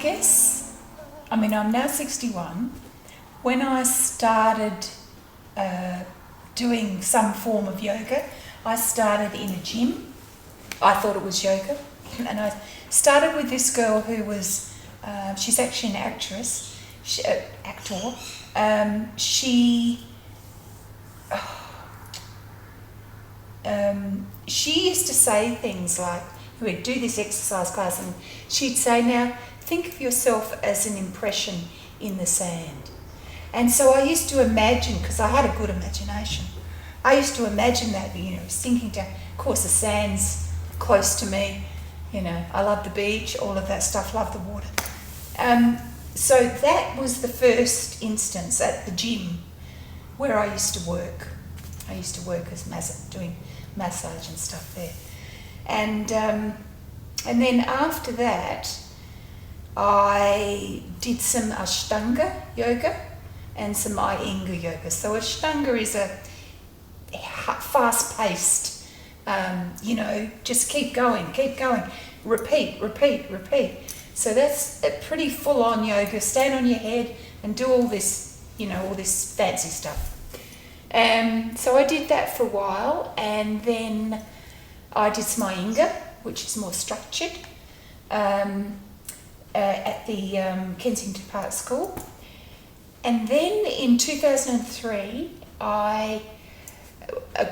guess, I mean, I'm now 61. When I started doing some form of yoga, I started in a gym. I thought it was yoga. And I started with this girl who was, she's actually an actress, actor. She used to say things like, we'd do this exercise class and she'd say, now think of yourself as an impression in the sand. And so I used to imagine, because I had a good imagination, I used to imagine that, sinking down. Of course, the sand's close to me, I love the beach, all of that stuff, love the water. So that was the first instance at the gym where I used to work. I used to work as doing massage and stuff there. And then after that, I did some Ashtanga yoga and some Iyengar yoga. So Ashtanga is a fast-paced, just keep going, repeat. So that's a pretty full-on yoga. Stand on your head and do all this, all this fancy stuff. So I did that for a while, and then I did some Iyengar, which is more structured, at the Kensington Park School. And then in 2003, a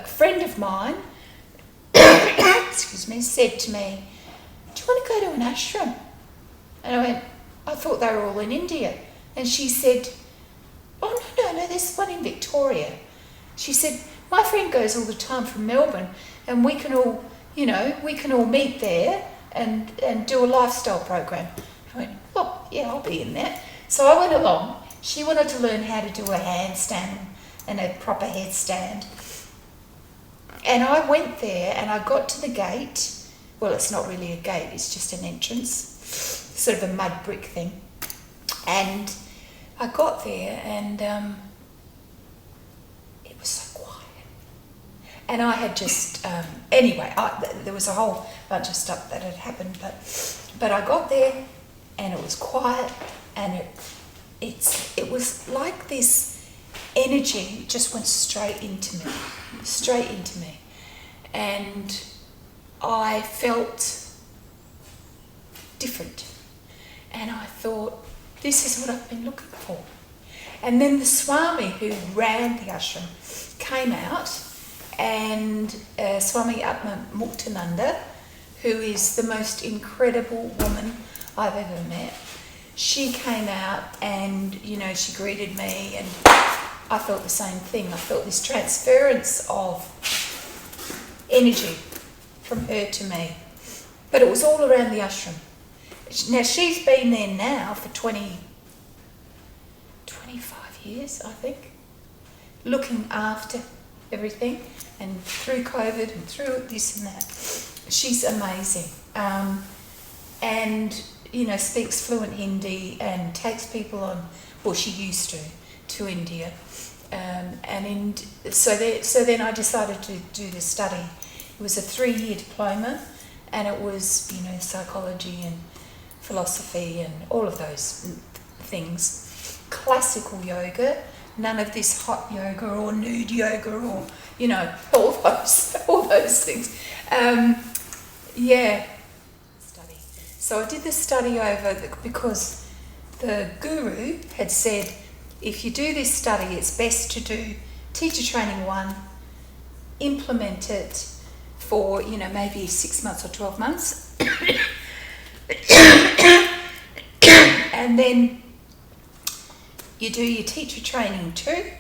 friend of mine said to me, do you want to go to an ashram? And I went, I thought they were all in India. And she said, oh, no, there's one in Victoria. She said, my friend goes all the time from Melbourne, and we can all meet there and do a lifestyle program. I went, oh, yeah, I'll be in that. So I went along. She wanted to learn how to do a handstand and a proper headstand. And I went there and I got to the gate. Well, it's not really a gate, it's just an entrance, sort of a mud brick thing. And I got there and it was so quiet. And I had just, there was a whole bunch of stuff that had happened, but I got there and it was quiet, and it was like this energy just went straight into me. And I felt different. And I thought, this is what I've been looking for. And then the Swami who ran the ashram came out, and Swami Atma Muktananda, who is the most incredible woman I've ever met, she came out and, she greeted me, and I felt the same thing. I felt this transference of energy from her to me. But it was all around the ashram. Now, she's been there now for 25 years, I think, looking after everything, and through COVID and through this and that. She's amazing. And, speaks fluent Hindi and takes people on, well, she used to India. So then I decided to do the study. It was a 3-year diploma, and it was, psychology and philosophy and all of those things. Classical yoga, none of this hot yoga or nude yoga or, all those things. Study. So I did the study because the guru had said, if you do this study, it's best to do teacher training 1, implement it for, maybe 6 months or 12 months. And then you do your teacher training 2,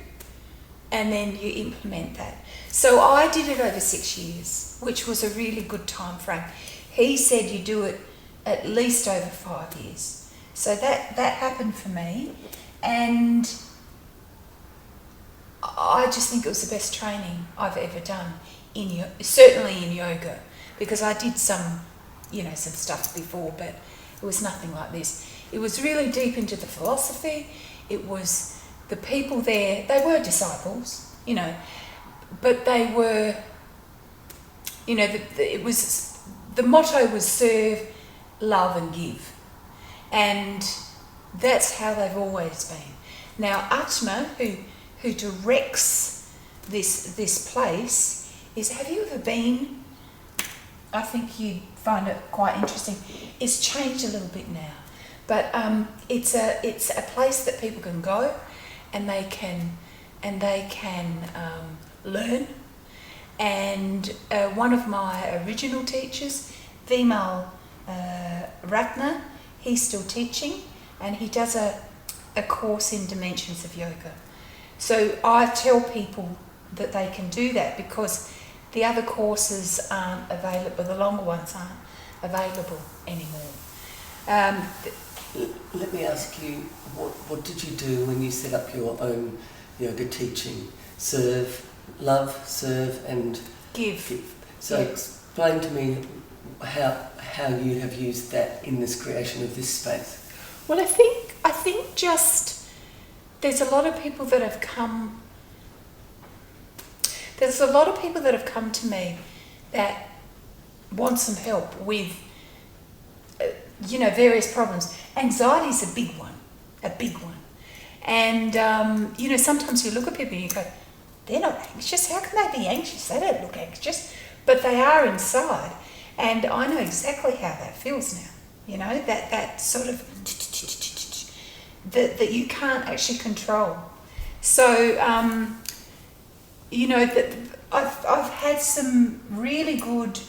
and then you implement that. So I did it over 6 years, which was a really good time frame. He said you do it at least over 5 years. So that happened for me, and I just think it was the best training I've ever done, certainly in yoga, because I did some stuff before, but it was nothing like this. It was really deep into the philosophy. It was the people there, they were disciples, but they were, it was, the motto was serve, love and give. And that's how they've always been. Now, Atma, who directs this place, have you ever been? I think you'd find it quite interesting. It's changed a little bit now, but it's a place that people can go, and they can learn. And one of my original teachers, Vimal Ratna, he's still teaching, and he does a course in Dimensions of Yoga. So I tell people that they can do that because the other courses aren't available, the longer ones aren't available anymore. Let me ask you, what did you do when you set up your own yoga teaching? Love, serve and Give. So explain to me how you have used that in this creation of this space. Well, I think just there's a lot of people that have come. There's a lot of people that have come to me that want some help with, various problems. Anxiety is a big one. And, sometimes you look at people and you go, they're not anxious. How can they be anxious? They don't look anxious. But they are inside. And I know exactly how that feels now. That sort of, that you can't actually control. So, that I've had some really good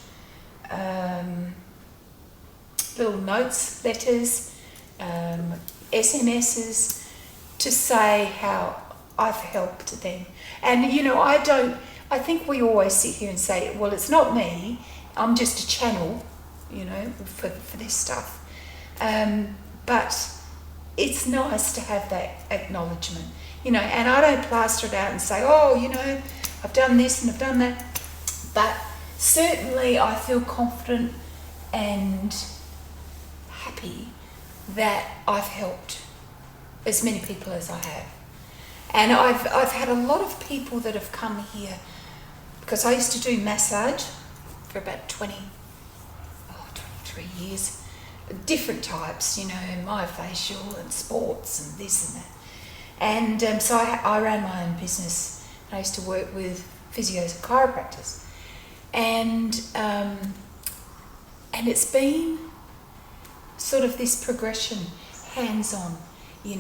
little notes, letters, SMSs to say how I've helped them. And I think we always sit here and say, well, it's not me, I'm just a channel, for this stuff. But it's nice to have that acknowledgement, and I don't plaster it out and say, I've done this and I've done that. But certainly I feel confident and happy that I've helped as many people as I have. And I've had a lot of people that have come here because I used to do massage for about 23 years, different types, myofascial and sports and this and that. And so I ran my own business. I used to work with physios and chiropractors. And it's been sort of this progression, hands-on, you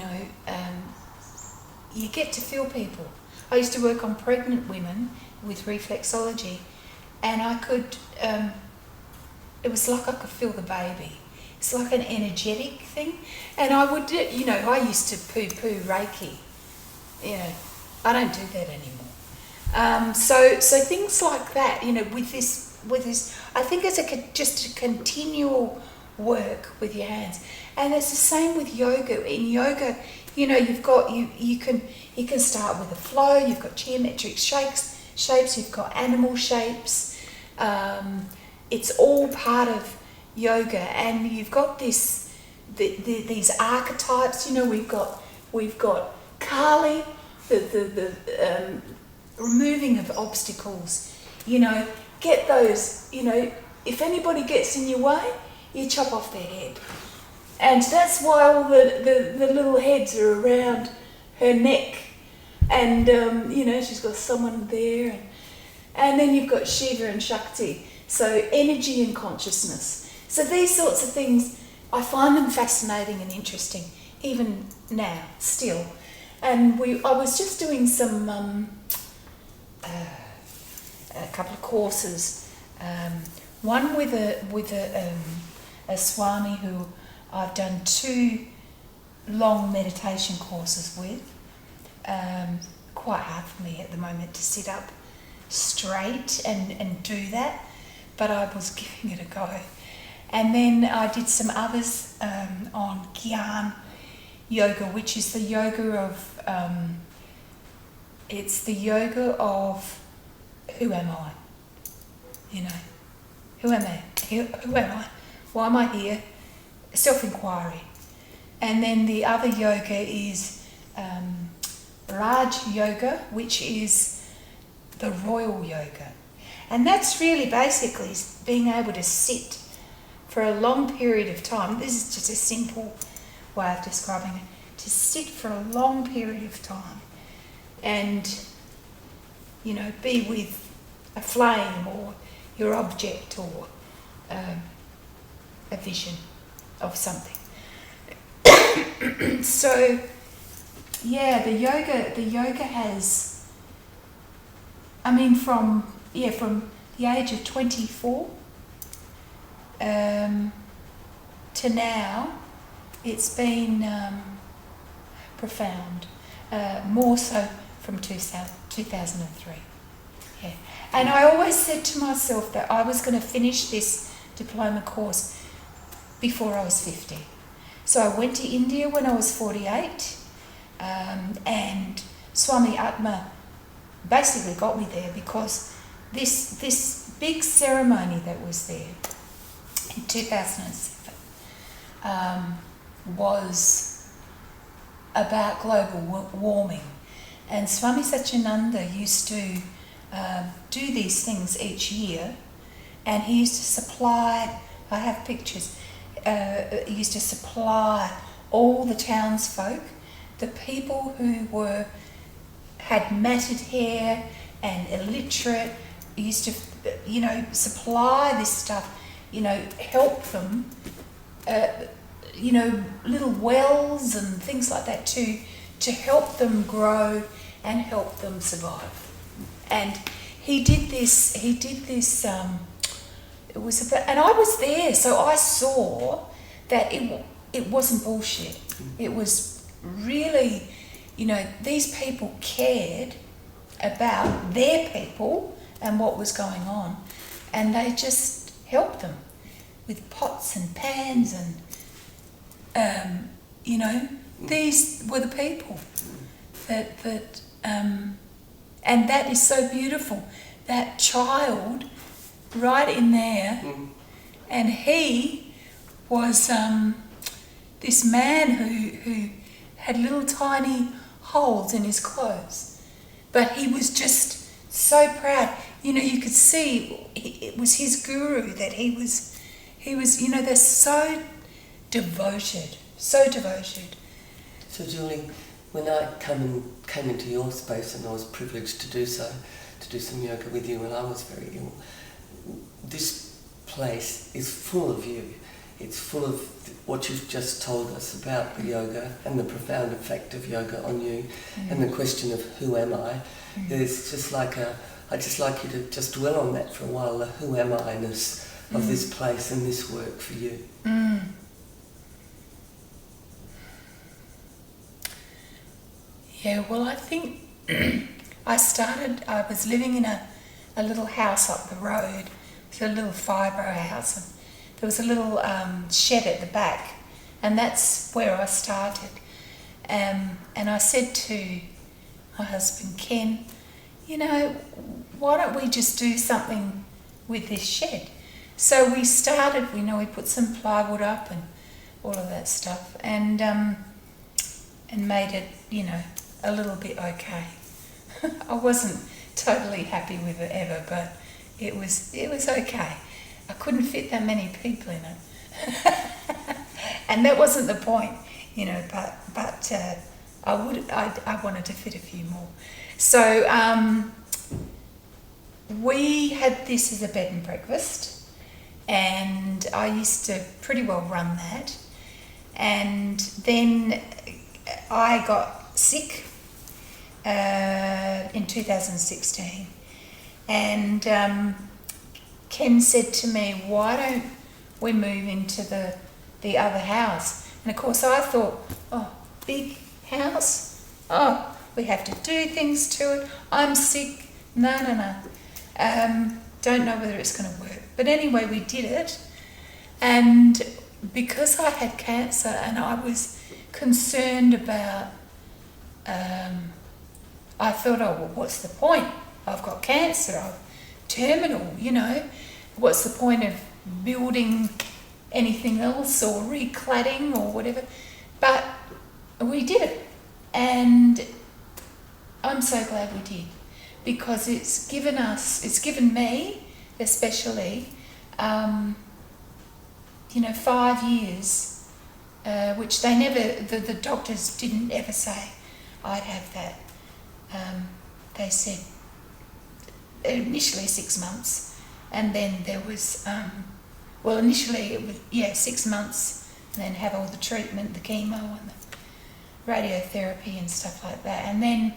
get to feel people. I used to work on pregnant women with reflexology, and I could, it was like I could feel the baby. It's like an energetic thing. And I would, I used to poo-poo Reiki. I don't do that anymore. So things like that, with this, I think it's just a continual work with your hands. And it's the same with yoga. In yoga, you've got, you can start with a flow, you've got geometric shapes, you've got animal shapes. It's all part of yoga, and you've got these archetypes. We've got Kali, the removing of obstacles. Get those. If anybody gets in your way, you chop off their head. And that's why all the little heads are around her neck. And, she's got someone there. And then you've got Shiva and Shakti. So energy and consciousness. So these sorts of things, I find them fascinating and interesting, even now, still. And I was just doing some, a couple of courses. One with a Swami who I've done 2 long meditation courses with. Quite hard for me at the moment to sit up straight and do that, but I was giving it a go. And then I did some others on Gyan yoga, which is the yoga of, it's the yoga of who am I? Who am I? Who am I? Why am I here? Self-inquiry. And then the other yoga is Raj Yoga, which is the royal yoga. And that's really basically being able to sit for a long period of time. This is just a simple way of describing it, to sit for a long period of time and, you know, be with a flame or your object or a vision of something. So, yeah, the yoga has, I mean, from the age of 24 to now, it's been profound, more so from 2003. Yeah. And I always said to myself that I was going to finish this diploma course before I was 50. So I went to India when I was 48, and Swami Atma basically got me there because this big ceremony that was there in 2007 was about global warming. And Swami Satyananda used to do these things each year, and he used to supply, I have pictures, he used to supply all the townsfolk, the people who had matted hair and illiterate, he used to, you know, supply this stuff, you know, help them, you know, little wells and things like that to help them grow and help them survive. And he did this, it was about, and I was there, so I saw that it wasn't bullshit. It was really, you know, these people cared about their people and what was going on, and they just helped them with pots and pans and, you know, these were the people that and that is so beautiful. That child right in there, and he was this man who had little tiny holes in his clothes, but he was just so proud. You know, you could see it was his guru, that he was, you know, they're so devoted. So, Julie, when I came into your space, and I was privileged to do so, to do some yoga with you when I was very ill, this place is full of you. It's full of what you've just told us about the yoga and the profound effect of yoga on you, and the question of who am I. It's just like I'd just like you to just dwell on that for a while, the who am I-ness of this place and this work for you. Yeah, well, I think I was living in a little house up the road. It was a little fibro house, and there was a little shed at the back, and that's where I started. And I said to my husband, Ken, you know, why don't we just do something with this shed? So we started, we put some plywood up and all of that stuff, and made it, you know, a little bit okay. I wasn't totally happy with it ever, but it was okay. I couldn't fit that many people in it, and that wasn't the point, you know. But I wanted to fit a few more. So we had this as a bed and breakfast, and I used to pretty well run that. And then I got sick in 2016, and Ken said to me, why don't we move into the other house? And of course I thought, oh, big house? Oh, we have to do things to it. I'm sick. No. Don't know whether it's going to work. But anyway, we did it. And because I had cancer and I was concerned about, I thought, oh, well, what's the point? I've got cancer. I'm terminal, you know. What's the point of building anything else or recladding or whatever? But we did it. And I'm so glad we did, because it's given me especially, 5 years which they never, the doctors didn't ever say I'd have that. They said initially 6 months, and then there was, initially it was, 6 months, and then have all the treatment, the chemo and the radiotherapy and stuff like that, and then,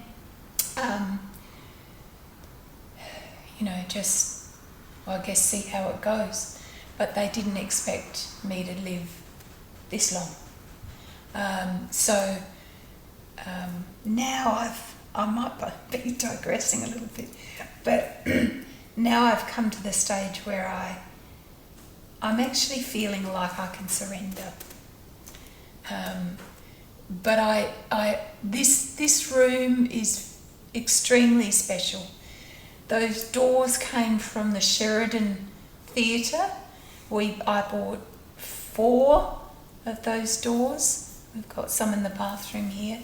I guess see how it goes. But they didn't expect me to live this long. Now I might be digressing a little bit, but now I've come to the stage where I'm actually feeling like I can surrender. But this room is extremely special. Those doors came from the Cherished Theatre. I bought 4 of those doors. We've got some in the bathroom here.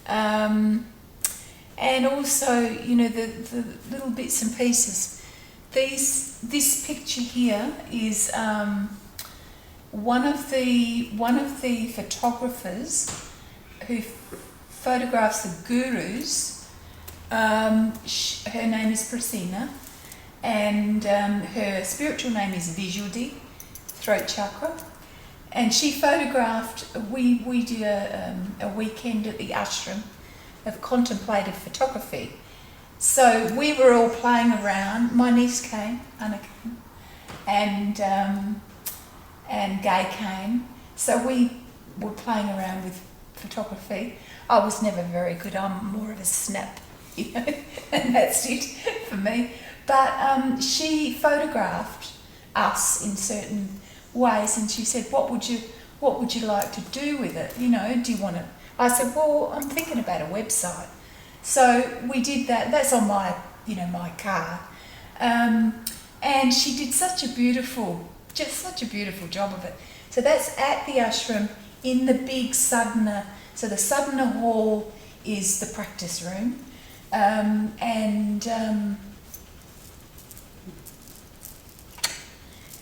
And also, the little bits and pieces. This picture here is one of the photographers who photographs the gurus. Her name is Priscilla, and her spiritual name is Visuddhi, throat chakra, and she photographed. We did a weekend at the ashram of contemplative photography. So we were all playing around. My niece came, Anna came, and Gay came. So we were playing around with photography. I was never very good. I'm more of a snap, and that's it for me. But she photographed us in certain ways, and she said, "What would you like to do with it? Do you want to?" I said, "Well, I'm thinking about a website." So we did that. That's on my, my card. And she did such a beautiful job of it. So that's at the ashram in the big sadhana. So the sadhana hall is the practice room. And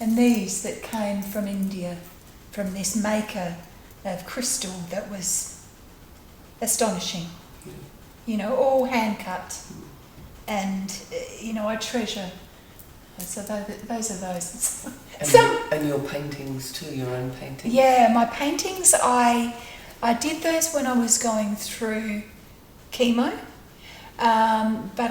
these that came from India, from this maker of crystal that was astonishing. All hand cut, and I treasure. So those are those. And your paintings too, your own paintings. Yeah, my paintings. I did those when I was going through chemo, but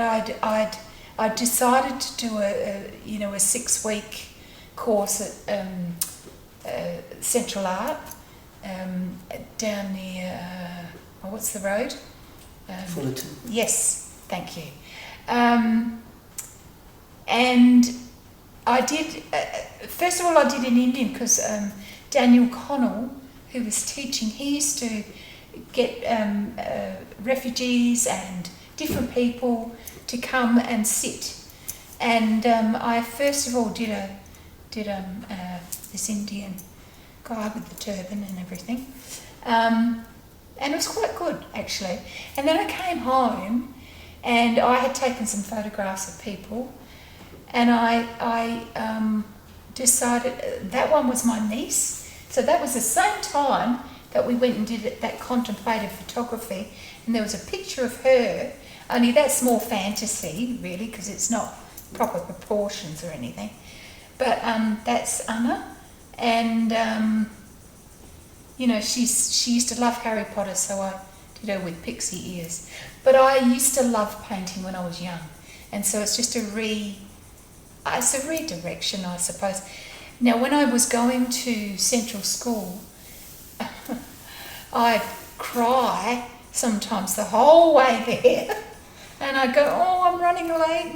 I decided to do a 6-week course at Central Art down near what's the road? Fullerton. Yes, thank you. And I did, first of all I did in Indian because Daniel Connell, who was teaching, he used to get refugees and different people to come and sit. And I first of all did this Indian guy with the turban and everything. And it was quite good, actually. And then I came home and I had taken some photographs of people, and I decided that one was my niece. So that was the same time that we went and did that contemplative photography, and there was a picture of her, only that's more fantasy, really, because it's not proper proportions or anything. But that's Anna, and she used to love Harry Potter, so I did her with pixie ears. But I used to love painting when I was young, and so it's just a redirection, I suppose. Now, when I was going to Central School, I'd cry sometimes the whole way there, and I'd go, "Oh, I'm running late,"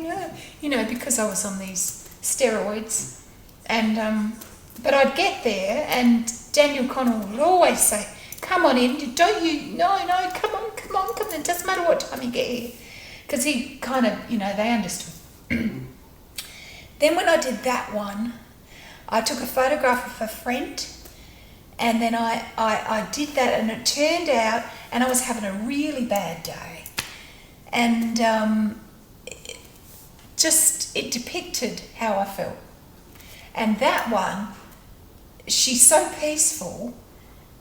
because I was on these steroids, and but I'd get there, and Daniel Connell would always say, "Come on in, don't you? No, come on. It doesn't matter what time you get here," because he kind of, they understood. Then when I did that one, I took a photograph of a friend, and then I did that, and it turned out, and I was having a really bad day, and it depicted how I felt. And that one, she's so peaceful,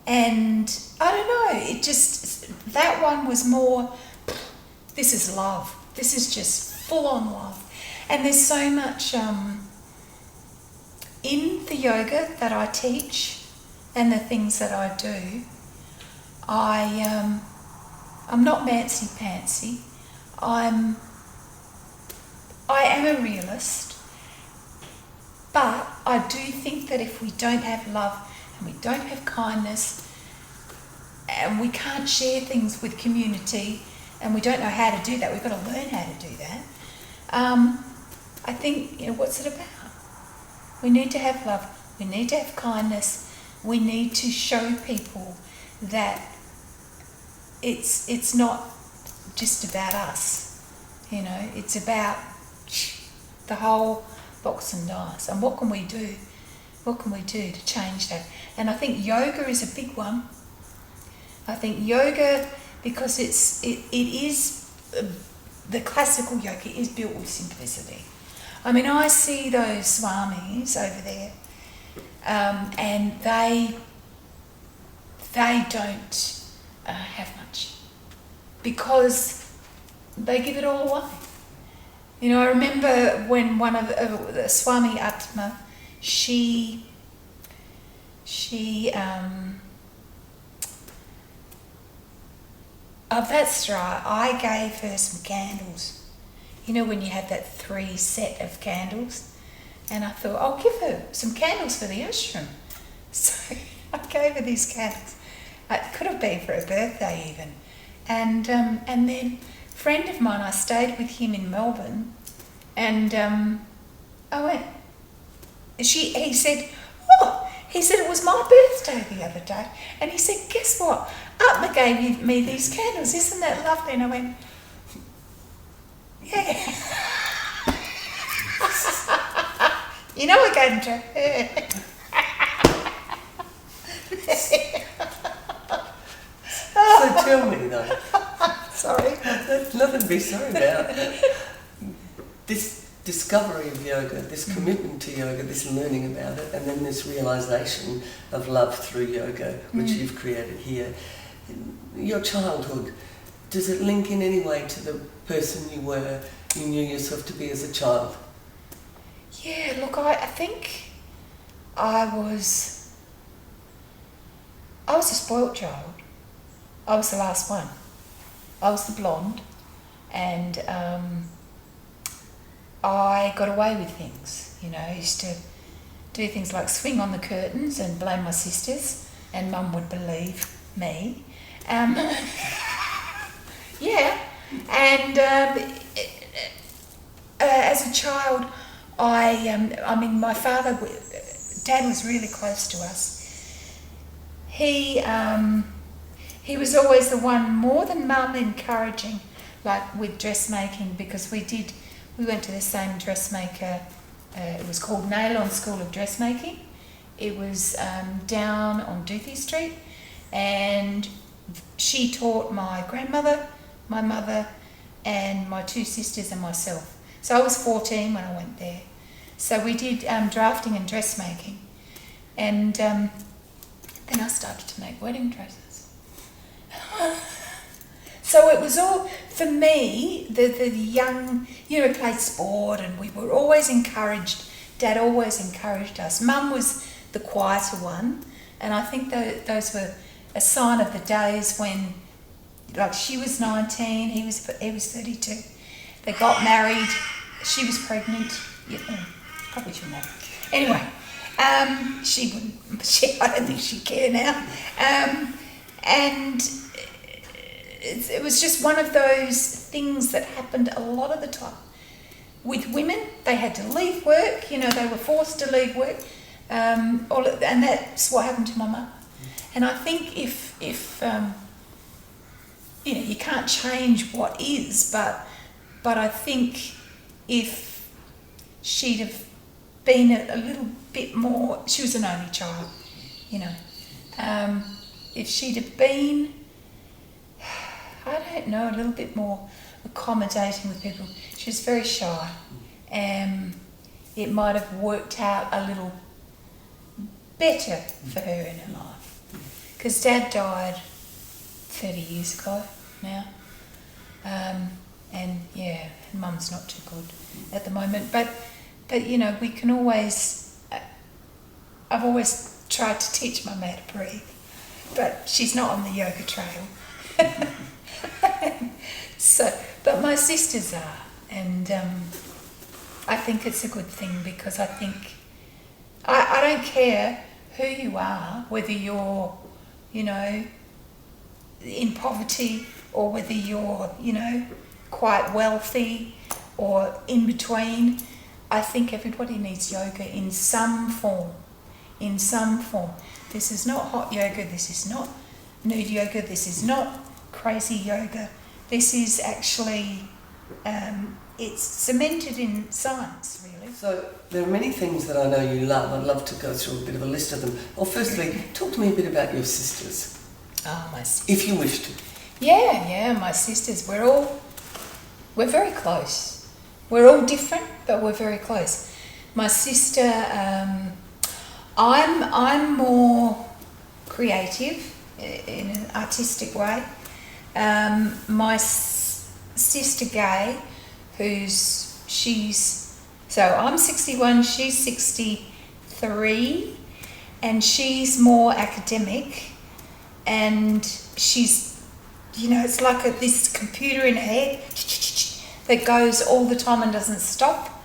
And I don't know, it just, that one was more, this is love. This is just full on love. And there's so much in the yoga that I teach and the things that I do. I'm not mancy-pantsy. I am a realist, but I do think that if we don't have love and we don't have kindness and we can't share things with community and we don't know how to do that, we've got to learn how to do that. I think, what's it about? We need to have love. We need to have kindness. We need to show people that it's not just about us, it's about the whole box and dice. And what can we do? What can we do to change that? And I think yoga is a big one. I think yoga, because it is, the classical yoga is built with simplicity. I mean, I see those swamis over there, and they don't have much, because they give it all away. I remember when one of the Swami Atma, that's right, I gave her some candles. When you have that 3 set of candles, and I thought, I'll give her some candles for the ashram. So I gave her these candles. It could have been for her birthday even. And then a friend of mine, I stayed with him in Melbourne, and I went, he said, it was my birthday the other day. And he said, guess what? Atma gave me these candles. Isn't that lovely? And I went, yeah. I gave them to her. So tell me though. Sorry. There's nothing to be sorry about. This discovery of yoga, this commitment to yoga, this learning about it, and then this realisation of love through yoga, which you've created here. Your childhood, does it link in any way to the person you knew yourself to be as a child? Yeah, look, I think I was a spoilt child. I was the last one. I was the blonde, and I got away with things. I used to do things like swing on the curtains and blame my sisters, and Mum would believe me. Yeah, and as a child, my father, Dad was really close to us. He was always the one, more than Mum, encouraging, like with dressmaking, because we went to the same dressmaker. It was called Nailon School of Dressmaking. It was down on Duthie Street, and she taught my grandmother, my mother, and my 2 sisters and myself. So I was 14 when I went there. So we did drafting and dressmaking, and then I started to make wedding dresses. So it was all, for me, the young, played sport, and we were always encouraged. Dad always encouraged us. Mum was the quieter one, and I think those were a sign of the days when, like, she was 19, he was 32. They got married. She was pregnant. Probably shouldn't have. Anyway, she wouldn't. I don't think she'd care now. And it was just one of those things that happened a lot of the time. With women, they had to leave work. They were forced to leave work, and that's what happened to my mum. And I think if you can't change what is, but I think if she'd have been a little bit more, she was an only child, if she'd have been, I don't know, a little bit more accommodating with people. She was very shy. It might have worked out a little better for her in her life. because Dad died 30 years ago now. And yeah, Mum's not too good at the moment. But you know, we can always... I've always tried to teach Mum how to breathe, but she's not on the yoga trail. But my sisters are, and I think it's a good thing, because I think I don't care who you are, whether you're, you know, in poverty, or whether you're, you know, quite wealthy or in between. I think everybody needs yoga in some form. In some form. This is not hot yoga, this is not nude yoga, this is not crazy yoga. This is actually, it's cemented in science, really. So there are many things that I know you love. I'd love to go through a bit of a list of them. Well, firstly, talk to me a bit about your sisters. Oh, my sisters. If you wish to. Yeah, my sisters. We're very close. We're all different, but we're very close. My sister, I'm more creative in an artistic way. My sister Gay, so I'm 61, she's 63, and she's more academic, and she's, you know, it's like this computer in her head that goes all the time and doesn't stop.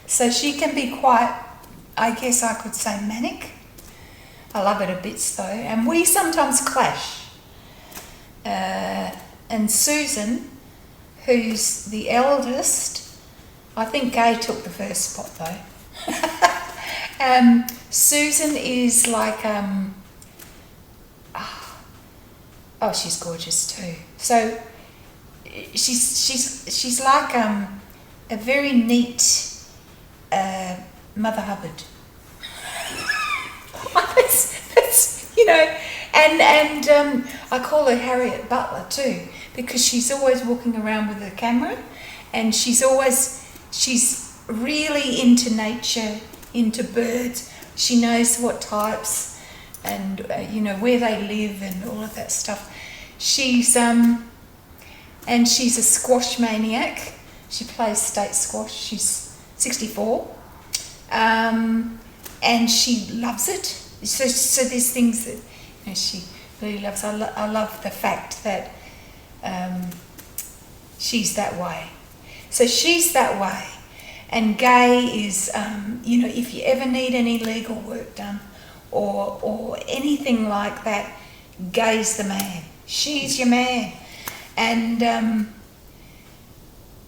So she can be quite, I guess I could say, manic. I love it a bit though, and we sometimes clash. And Susan, who's the eldest, I think Gay took the first spot though. Susan is like, she's gorgeous too. So she's like a very neat Mother Hubbard. that's, you know, and I call her Harriet Butler too, because she's always walking around with a camera, and she's really into nature, into birds. She knows what types and you know, where they live and all of that stuff. She's and she's a squash maniac. She plays state squash. She's 64, and she loves it. So there's things that, you know, she really loves. I love the fact that she's that way. So she's that way. And Gay is, you know, if you ever need any legal work done or anything like that, Gay's the man. She's your man. And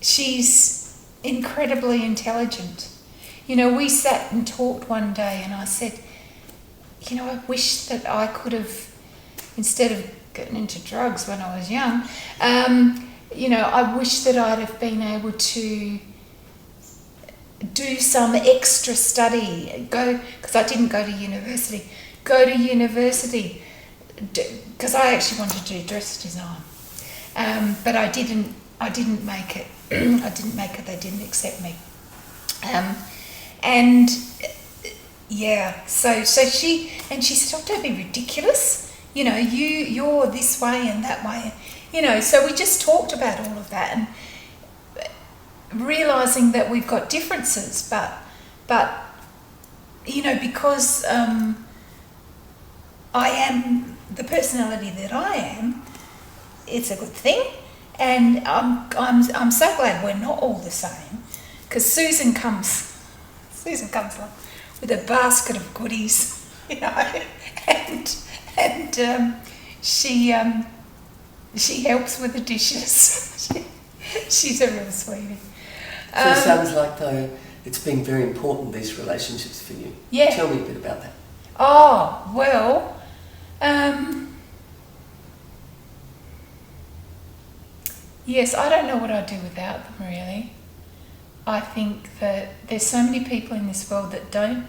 she's incredibly intelligent. You know, we sat and talked one day, and I said, you know, I wish that I could have, instead of getting into drugs when I was young, you know, I wish that I'd have been able to do some extra study, because I didn't go to university, because I actually wanted to do dress design, but I didn't make it. I didn't make it. They didn't accept me, and yeah. So she said, "Oh, don't be ridiculous. You know, you're this way and that way. You know." So we just talked about all of that, and realising that we've got differences, but you know, because I am the personality that I am, it's a good thing, and I'm so glad we're not all the same, because Susan comes along with a basket of goodies, you know, and she helps with the dishes. She's a real sweetie. So it sounds like, though, it's been very important, these relationships for you. Yeah. Tell me a bit about that. Oh, well, yes, I don't know what I'd do without them, really. I think that there's so many people in this world that don't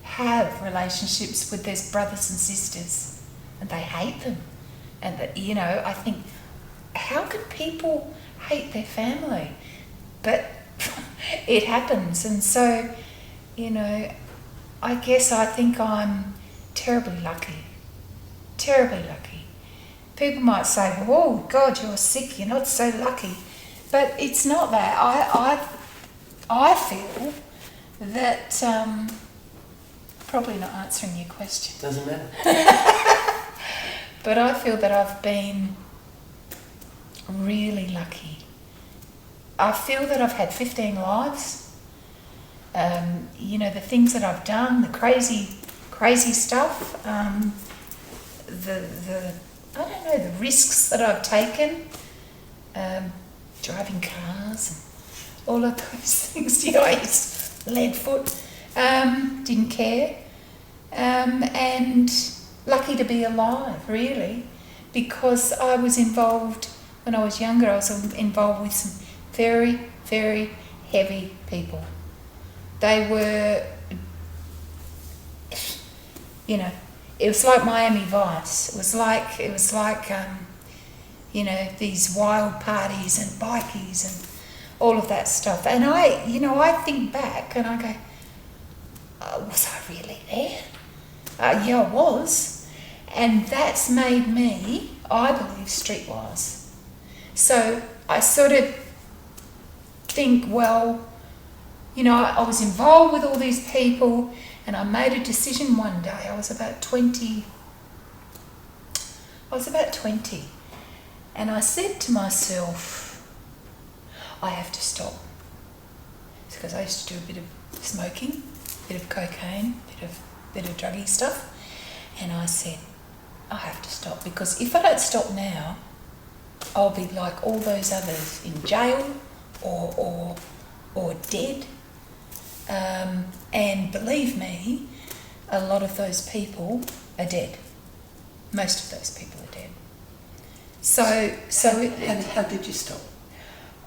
have relationships with their brothers and sisters, and they hate them. And that, you know, I think, how can people hate their family? But it happens, and so, you know, I guess I think I'm terribly lucky terribly lucky. People might say, "Oh God, you're sick. You're not so lucky," but it's not that. I feel that probably not answering your question. Doesn't matter. But I feel that I've been really lucky. I feel that I've had 15 lives. The things that I've done, the crazy stuff, the risks that I've taken, driving cars and all of those things. I used lead foot, didn't care, and lucky to be alive, really, because I was involved, when I was younger, I was involved with some very, very heavy people. They were, it was like Miami Vice. It was like these wild parties and bikies and all of that stuff. And I think back and I go, was I really there? Yeah, I was. And that's made me, I believe, streetwise. So I sort of think, well, I was involved with all these people, and I made a decision one day. I was about 20, and I said to myself, I have to stop. It's because I used to do a bit of smoking, a bit of cocaine, a bit of druggy stuff, and I said, I have to stop, because if I don't stop now, I'll be like all those others, in jail or dead. And believe me, a lot of those people are dead. Most of those people are dead. So how did you stop?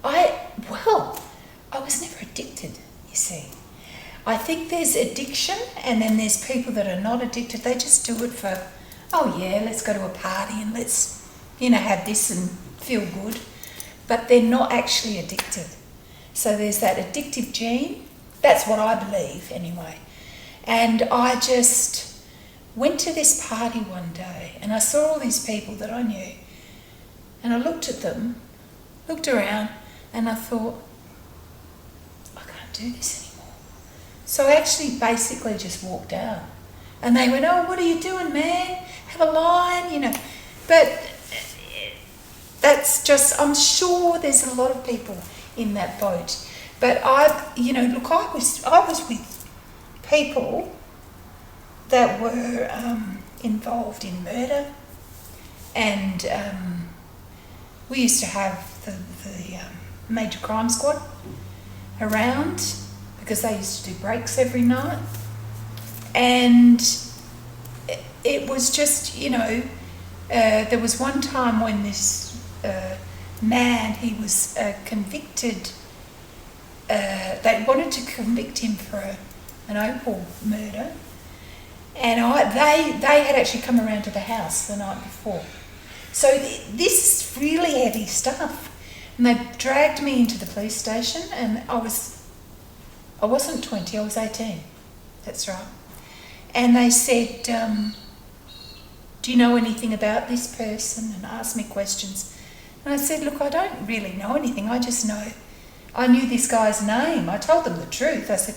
I was never addicted, you see. I think there's addiction, and then there's people that are not addicted. They just do it for, let's go to a party and let's, have this and feel good. But they're not actually addicted. So there's that addictive gene. That's what I believe, anyway. And I just went to this party one day, and I saw all these people that I knew, and I looked at them, looked around, and I thought, I can't do this anymore. So I actually basically just walked out. And they went, "Oh, what are you doing, man? Have a line," But that's just, I'm sure there's a lot of people in that boat. But I was with people that were involved in murder, and we used to have the major crime squad around, because they used to do breaks every night, and it was just, there was one time when this man, he was convicted. They wanted to convict him for an opal murder, and they had actually come around to the house the night before. So this is really heavy stuff, and they dragged me into the police station, and I wasn't 20, I was 18. That's right. And they said, "Do you know anything about this person?" and asked me questions. And I said, "Look, I don't really know anything. I just know I knew this guy's name." I told them the truth. I said,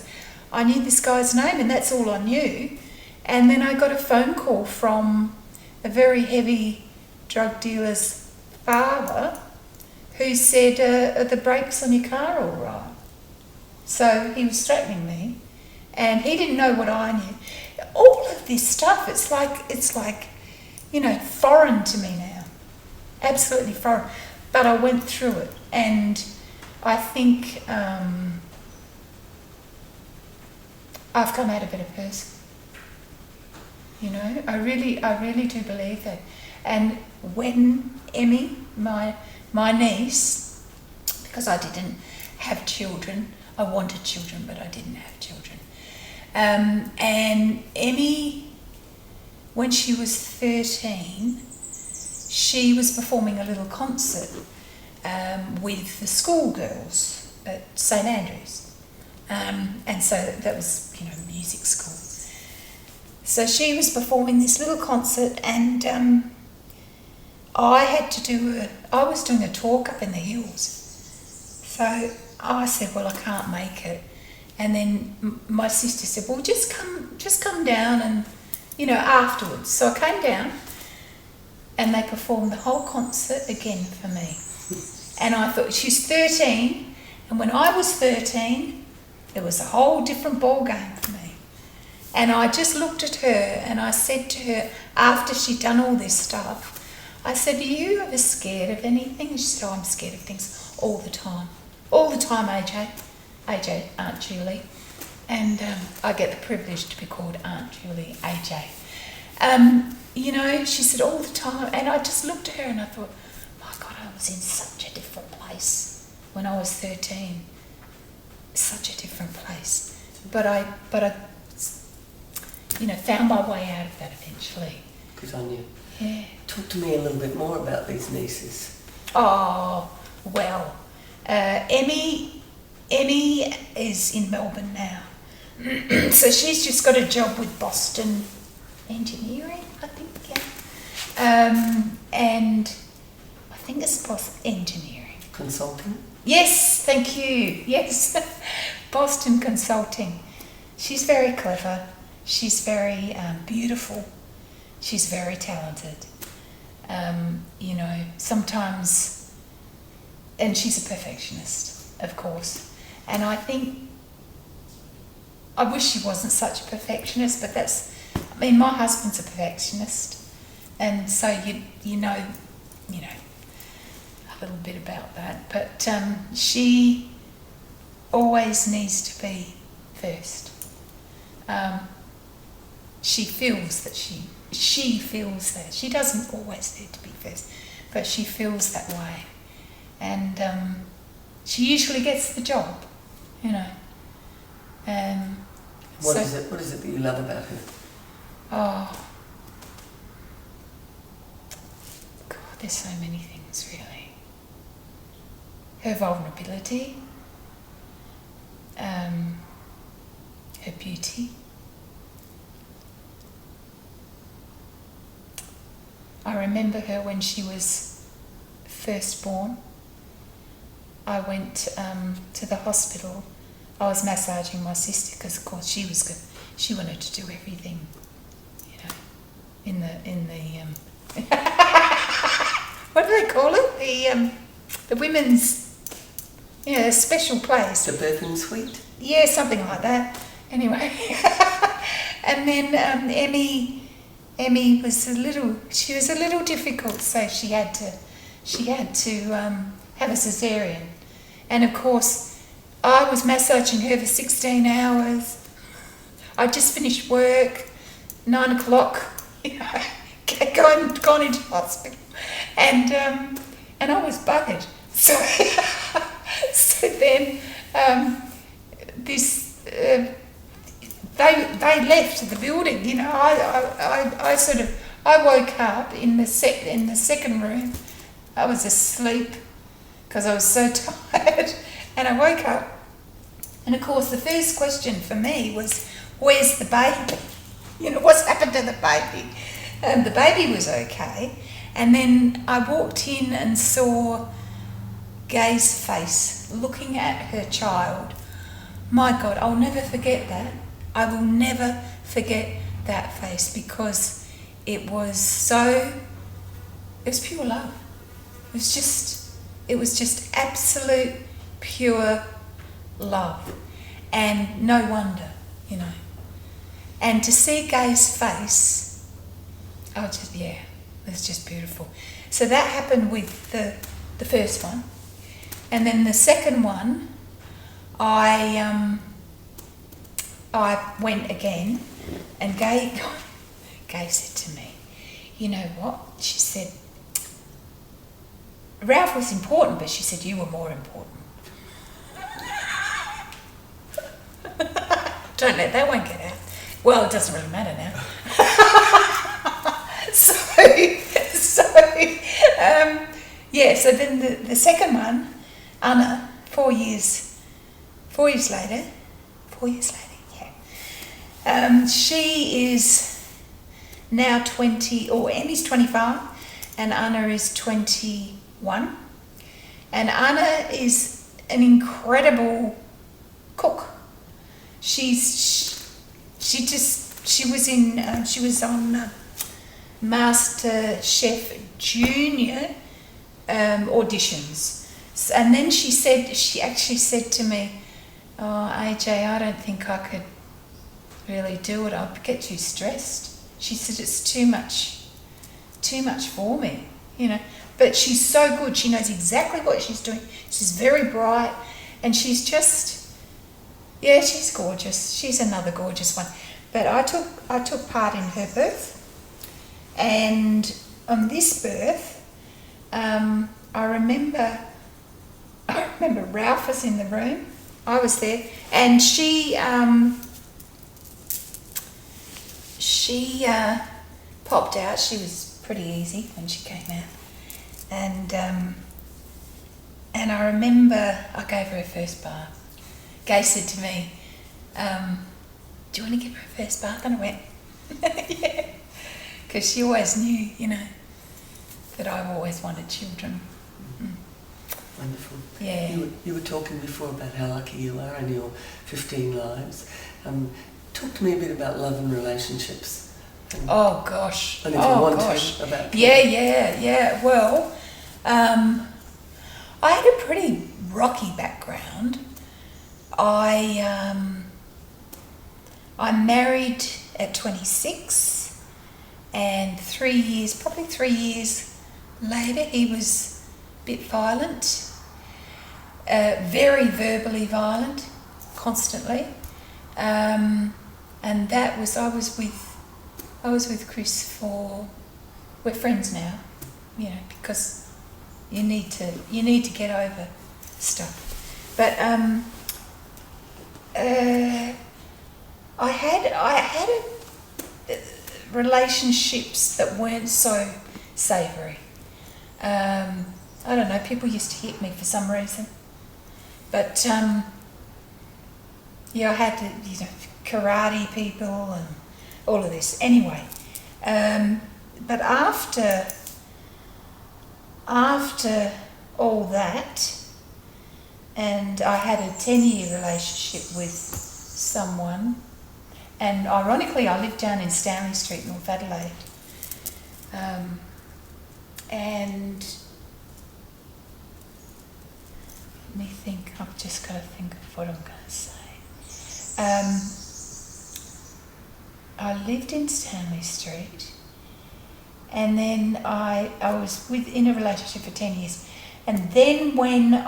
I knew this guy's name, and that's all I knew. And then I got a phone call from a very heavy drug dealer's father, who said, "Are the brakes on your car all right?" So he was threatening me, and he didn't know what I knew. All of this stuff, it's like foreign to me now. Absolutely foreign. But I went through it, and I think I've come out a better person. I really do believe that. And when Emmy, my niece, because I didn't have children, I wanted children, but I didn't have children. And Emmy, when she was 13, she was performing a little concert with the schoolgirls at St Andrews. And so that was, music school. So she was performing this little concert, and I was doing a talk up in the hills. So I said, well, I can't make it. And then my sister said, well, just come down and, afterwards. So I came down, and they performed the whole concert again for me. And I thought, she's 13, and when I was 13, it was a whole different ball game for me. And I just looked at her and I said to her, after she'd done all this stuff, I said, are you ever scared of anything? And she said, oh, I'm scared of things all the time. All the time, AJ, Aunt Julie. And I get the privilege to be called Aunt Julie, AJ. She said, all the time. And I just looked at her and I thought, my God, I was in such a different place when I was 13. Such a different place. But I found my way out of that eventually. Good on you. Yeah. Talk to me a little bit more about these nieces. Oh, well, Emmy is in Melbourne now. So she's just got a job with Boston Engineering, I think, yeah. And I think it's Boston Engineering. Consulting? Yes, thank you. Yes, Boston Consulting. She's very clever. She's very beautiful. She's very talented. Sometimes, and she's a perfectionist, of course. And I wish she wasn't such a perfectionist, but my husband's a perfectionist. And so you know a little bit about that. But she always needs to be first. She feels that she feels that. She doesn't always need to be first, but she feels that way. And she usually gets the job, What is it that you love about her? Oh, God, there's so many things, really. Her vulnerability, her beauty. I remember her when she was first born. I went to the hospital. I was massaging my sister because, of course, she was good. She wanted to do everything, in the what do they call it? The women's, special place. The birthing suite? Yeah, something like that. Anyway, and then Emmy was a little difficult, so she had to have a cesarean, and of course I was massaging her for 16 hours. I just finished work, 9 o'clock, gone into hospital, and I was buggered. So then they left the building. I woke up in the second room. I was asleep because I was so tired, and I woke up, and of course the first question for me was, where's the baby? What's happened to the baby? And the baby was okay, and then I walked in and saw Gay's face looking at her child. My God, I'll never forget that. I will never forget that face, because it was pure love. It was just absolute pure love, and no wonder, And to see Gay's face, it was just beautiful. So that happened with the first one, and then the second one, I went again, and Gay said to me, you know what? She said, Ralph was important, but she said, you were more important. Don't let that one get out. Well, it doesn't really matter now. So then the second one, Anna, 4 years later, yeah. She is now 20, or Emmy's 25, and Anna is 21. And Anna is an incredible cook. She was on Master Chef Junior auditions, and then she actually said to me, "Oh, AJ, I don't think I could really do it. I'd get too stressed." She said it's too much for me, you know. But she's so good. She knows exactly what she's doing. She's very bright, and she's just, yeah, she's gorgeous. She's another gorgeous one. But I took part in her birth, and on this birth, I remember Ralph was in the room. I was there, and she popped out. She was pretty easy when she came out, and I remember I gave her first bath. Gay said to me, "Do you want to give her a first bath?" And I went, "Yeah," because she always knew, you know, that I've always wanted children. Wonderful. Yeah. You were talking before about how lucky you are in your 15 lives. Talk to me a bit about love and relationships. Oh gosh. And if you want to, about Yeah. Well, I had a pretty rocky background. I married at 26, and 3 years later, he was a bit violent, very verbally violent, constantly, and that was I was with Chris we're friends now, you know, because you need to get over stuff, but I had relationships that weren't so savoury. I don't know, people used to hit me for some reason. But, yeah, I had to, you know, karate people and all of this. Anyway, but after all that, and I had a 10-year relationship with someone, and ironically I lived down in Stanley Street, North Adelaide, and let me think, I've just got to think of what I'm going to say. I lived in Stanley Street, and then I was in a relationship for 10 years, and then when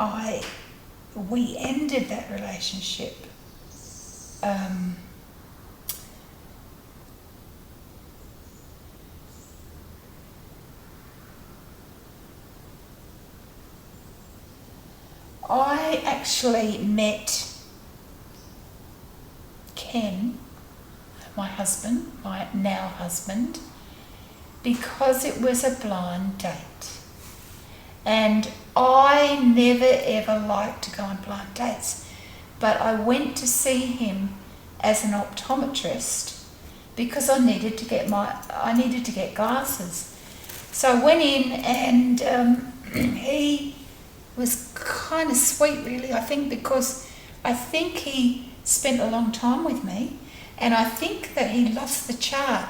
we ended that relationship, I actually met Ken, my husband, my now husband, because it was a blind date. And I never ever liked to go on blind dates, but I went to see him as an optometrist because I needed to get glasses. So I went in, and he was kind of sweet, really, I think, because I think he spent a long time with me, and I think that he lost the chart,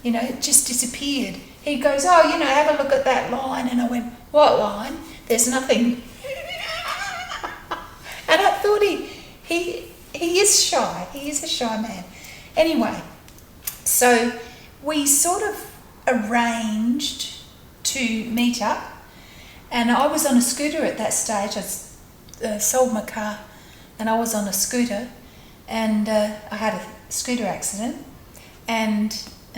you know, it just disappeared. He goes, "Oh, you know, have a look at that line," and I went, "What line? There's nothing." And I thought he is shy. He is a shy man. Anyway, so we sort of arranged to meet up, and I was on a scooter at that stage. I sold my car, and I was on a scooter, and I had a scooter accident, and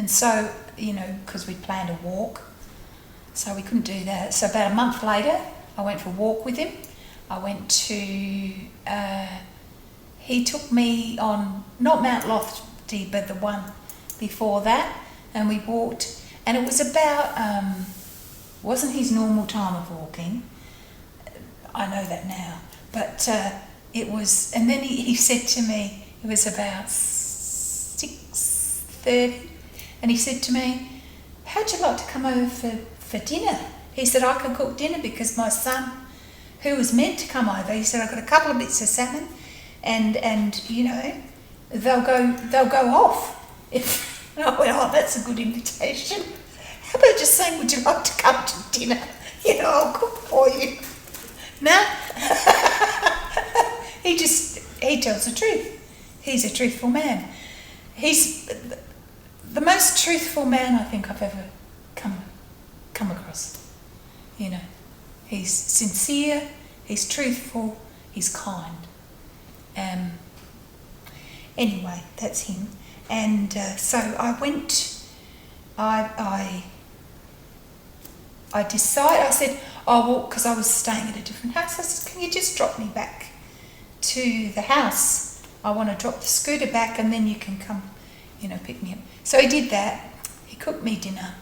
so, you know, because we planned a walk, so we couldn't do that. So about a month later, I went for a walk with him. I went to, he took me on, not Mount Lofty, but the one before that, and we walked, and it was about, wasn't his normal time of walking, I know that now, but it was, and then he said to me, it was about 6:30, and he said to me, how'd you like to come over for dinner? He said, I can cook dinner because my son, who was meant to come over, he said, I've got a couple of bits of salmon and you know, they'll go off. And I went, oh, that's a good invitation. How about just saying, would you like to come to dinner? You know, I'll cook for you. No. He tells the truth. He's a truthful man. He's the most truthful man I think I've ever come across. You know, he's sincere, he's truthful, he's kind. Anyway, that's him. And so I went, I decided, I said, oh, well, because I was staying at a different house, I said, can you just drop me back to the house? I want to drop the scooter back and then you can come, you know, pick me up. So he did that. He cooked me dinner.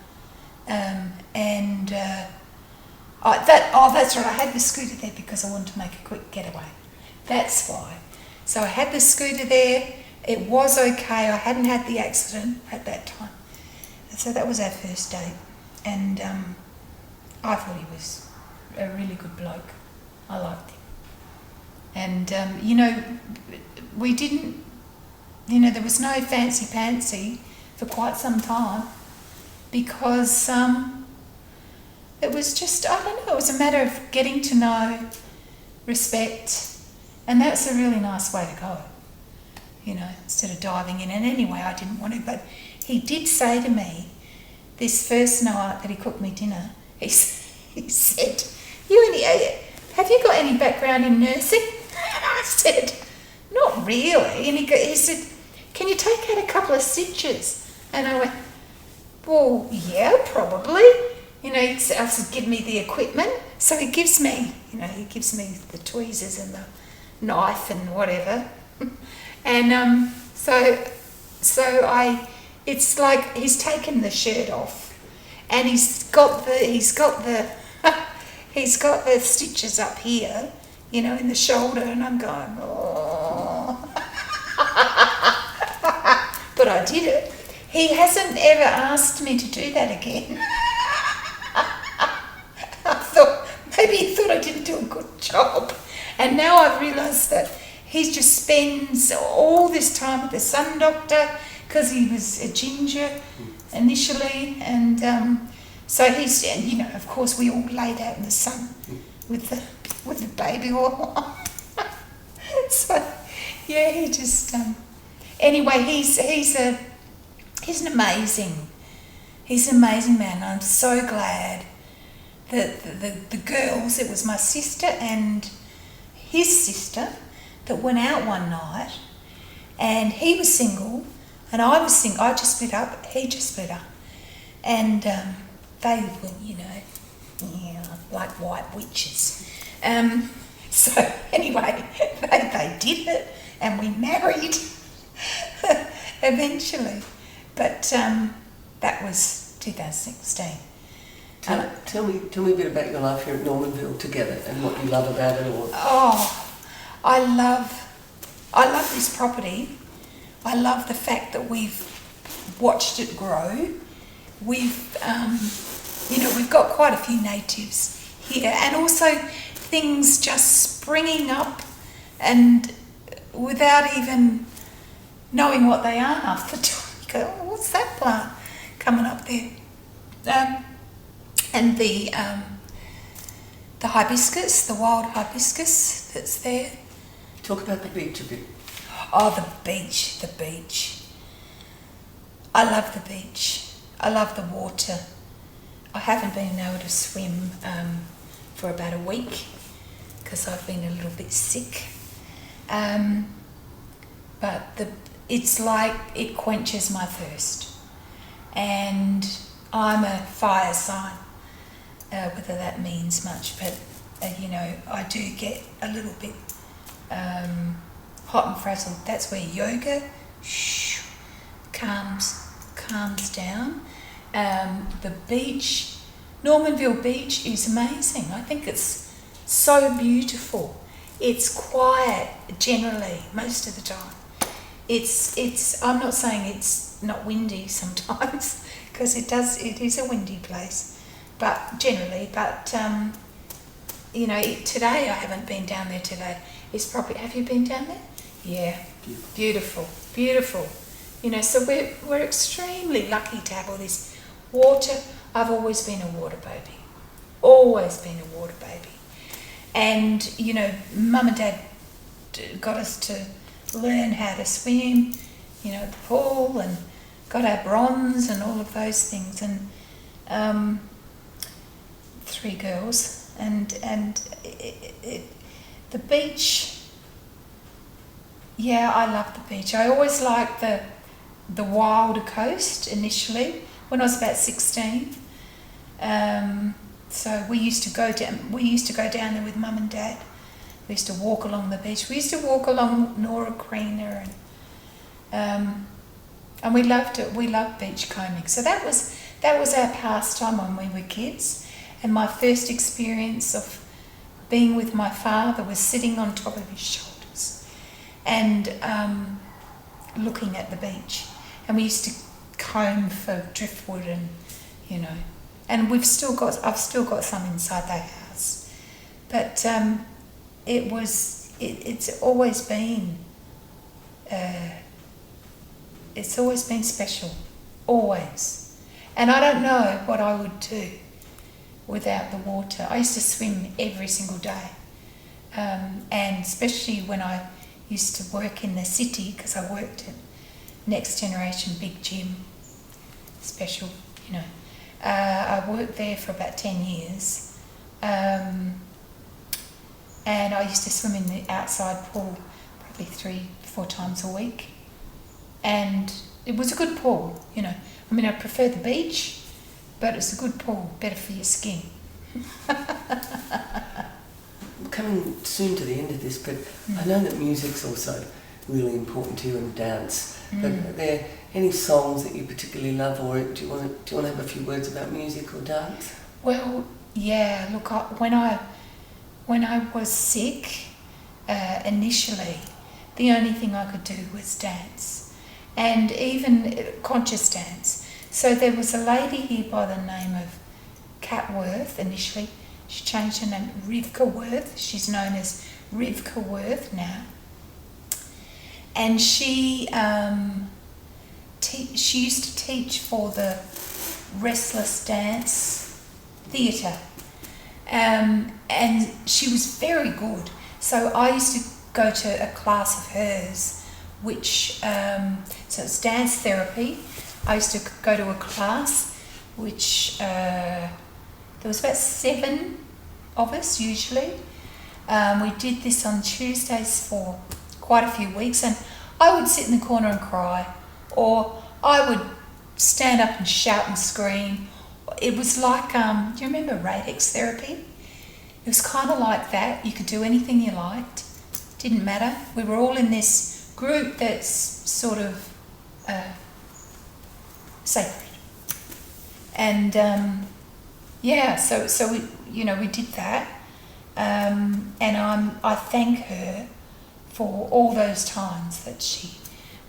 That's right, I had the scooter there because I wanted to make a quick getaway. That's why. So I had the scooter there. It was okay. I hadn't had the accident at that time. So that was our first date. And I thought he was a really good bloke. I liked him. And, you know, we didn't, you know, there was no fancy-pantsy for quite some time because it was just, I don't know, it was a matter of getting to know, respect, and that's a really nice way to go, you know, instead of diving in. And anyway, I didn't want to, but he did say to me this first night that he cooked me dinner, he said, have you got any background in nursing? And I said, not really. And he said, can you take out a couple of stitches? And I went, well, yeah, probably. You know, I said, give me the equipment. So he gives me the tweezers and the knife and whatever. And it's like he's taken the shirt off and he's got the stitches up here, you know, in the shoulder, and I'm going, oh. But I did it. He hasn't ever asked me to do that again. Maybe he thought I didn't do a good job. And now I've realised that he just spends all this time with the sun doctor because he was a ginger initially. And so he's, you know, of course we all laid out in the sun with the baby oil. So, yeah, he just, anyway, he's an amazing man. I'm so glad that the girls, it was my sister and his sister that went out one night, and he was single and I was single. I just split up, he just split up, and they went, you know, yeah, like white witches. So anyway, they did it and we married eventually, but that was 2016. Tell me a bit about your life here at Normanville together and what you love about it all. Oh, I love this property. I love the fact that we've watched it grow. We've, you know, we've got quite a few natives here, and also things just springing up and without even knowing what they are half the time. You go, oh, what's that plant coming up there? And the hibiscus, the wild hibiscus that's there. Talk about the beach a bit. Oh, the beach. I love the beach. I love the water. I haven't been able to swim for about a week because I've been a little bit sick. But it's like it quenches my thirst. And I'm a fire sign. Whether that means much, but you know, I do get a little bit hot and frazzled. That's where yoga calms down. The beach, Normanville Beach, is amazing. I think it's so beautiful. It's quiet generally most of the time. It's. I'm not saying it's not windy sometimes, because it is a windy place, but generally, today I haven't been down there today. It's probably, have you been down there? Yeah, beautiful. So we're extremely lucky to have all this water. I've always been a water baby. And, Mum and Dad got us to learn how to swim, at the pool, and got our bronze and all of those things. And 3 girls. And the beach, I love the beach. I always liked the wilder coast initially when I was about 16. So we used to go down there with Mum and Dad. We used to walk along the beach. We used to walk along Nora Creaner, and we loved it. We loved beach combing. So that was our pastime when we were kids. And my first experience of being with my father was sitting on top of his shoulders and looking at the beach. And we used to comb for driftwood, and and I've still got some inside that house. But it's always been special, always. And I don't know what I would do without the water. I used to swim every single day, and especially when I used to work in the city, because I worked at Next Generation Big Gym, special, I worked there for about 10 years, and I used to swim in the outside pool probably 3-4 times a week, and it was a good pool, I prefer the beach, but it's a good pool, better for your skin. We're coming soon to the end of this, but I know that music's also really important to you, and dance. But are there any songs that you particularly love, or do you want to have a few words about music or dance? Well, yeah. Look, when I was sick, initially, the only thing I could do was dance, and even conscious dance. So there was a lady here by the name of Kat Worth initially. She changed her name, Rivka Worth. She's known as Rivka Worth now. And she used to teach for the Restless Dance Theatre. And she was very good. So I used to go to a class of hers, which, so it's dance therapy. I used to go to a class which there was about 7 of us usually. We did this on Tuesdays for quite a few weeks, and I would sit in the corner and cry, or I would stand up and shout and scream. It was like, do you remember Radix therapy? It was kind of like that. You could do anything you liked. Didn't matter. We were all in this group that's sort of sacred. And so we we did that, and I thank her for all those times that she